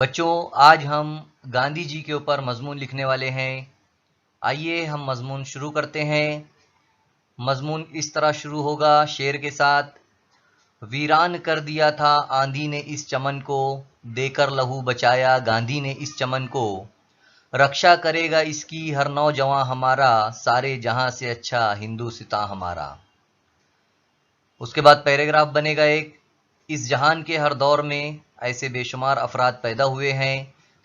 بچوں، آج ہم گاندھی جی کے اوپر مضمون لکھنے والے ہیں۔ آئیے ہم مضمون شروع کرتے ہیں۔ مضمون اس طرح شروع ہوگا شعر کے ساتھ: ویران کر دیا تھا آندھی نے اس چمن کو، دے کر لہو بچایا گاندھی نے اس چمن کو، رکشا کرے گا اس کی ہر نوجواں ہمارا، سارے جہاں سے اچھا ہندوستاں ہمارا۔ اس کے بعد پیراگراف بنے گا ایک: اس جہان کے ہر دور میں ایسے بے شمار افراد پیدا ہوئے ہیں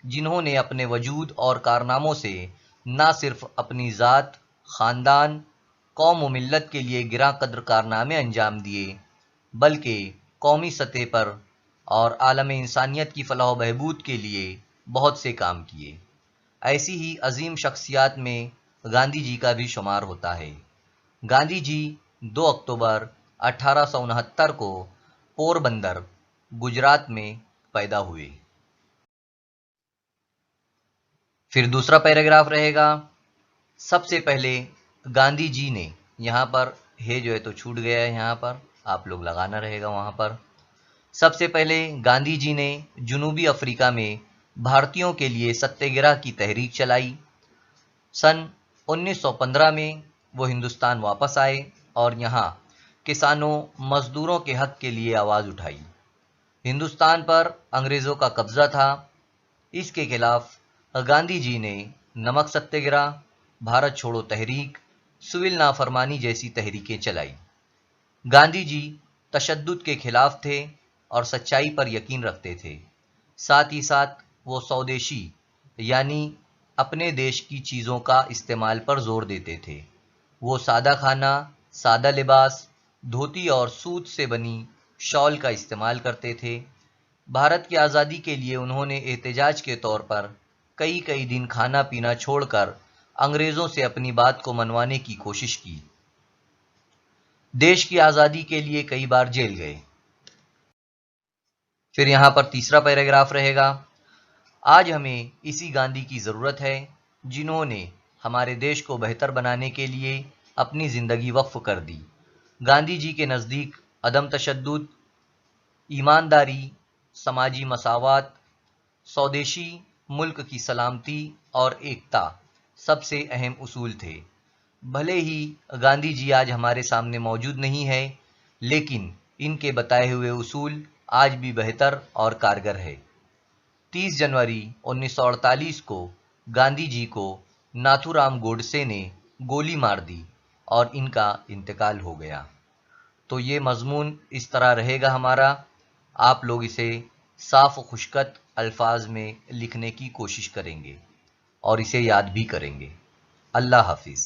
جنہوں نے اپنے وجود اور کارناموں سے نہ صرف اپنی ذات، خاندان، قوم و ملت کے لیے گراں قدر کارنامے انجام دیے، بلکہ قومی سطح پر اور عالم انسانیت کی فلاح و بہبود کے لیے بہت سے کام کیے۔ ایسی ہی عظیم شخصیات میں گاندھی جی کا بھی شمار ہوتا ہے۔ گاندھی جی 2 اکتوبر 1869 کو پور بندر، گجرات میں پیدا ہوئے۔ پھر دوسرا پیراگراف رہے گا: سب سے پہلے گاندھی جی نے، یہاں پر ہے جو ہے تو چھوٹ گیا ہے، یہاں پر آپ لوگ لگانا رہے گا وہاں پر۔ سب سے پہلے گاندھی جی نے جنوبی افریقہ میں بھارتیوں کے لیے ستیہ گرہ کی تحریک چلائی۔ سن 1915 میں وہ ہندوستان واپس آئے اور یہاں کسانوں، مزدوروں کے حق کے لیے آواز اٹھائی۔ ہندوستان پر انگریزوں کا قبضہ تھا، اس کے خلاف گاندھی جی نے نمک ستیہ گرہ، بھارت چھوڑو تحریک، سول نافرمانی جیسی تحریکیں چلائی۔ گاندھی جی تشدد کے خلاف تھے اور سچائی پر یقین رکھتے تھے۔ ساتھ ہی ساتھ وہ سودیشی یعنی اپنے دیش کی چیزوں کا استعمال پر زور دیتے تھے۔ وہ سادہ کھانا، سادہ لباس، دھوتی اور سوت سے بنی شال کا استعمال کرتے تھے۔ بھارت کی آزادی کے لیے انہوں نے احتجاج کے طور پر کئی دن کھانا پینا چھوڑ کر انگریزوں سے اپنی بات کو منوانے کی کوشش کی۔ دیش کی آزادی کے لیے کئی بار جیل گئے۔ پھر یہاں پر تیسرا پیراگراف رہے گا: آج ہمیں اسی گاندھی کی ضرورت ہے جنہوں نے ہمارے دیش کو بہتر بنانے کے لیے اپنی زندگی وقف کر دی۔ گاندھی جی کے نزدیک عدم تشدد، ایمانداری، سماجی مساوات، سودیشی ملک کی سلامتی اور ایکتا سب سے اہم اصول تھے۔ بھلے ہی گاندھی جی آج ہمارے سامنے موجود نہیں ہے، لیکن ان کے بتائے ہوئے اصول آج بھی بہتر اور کارگر ہے۔ 30 جنوری 1948 کو گاندھی جی کو ناتھو رام گوڈسے نے گولی مار دی اور ان کا انتقال ہو گیا۔ تو یہ مضمون اس طرح رہے گا ہمارا۔ آپ لوگ اسے صاف و خوشخط الفاظ میں لکھنے کی کوشش کریں گے اور اسے یاد بھی کریں گے۔ اللہ حافظ۔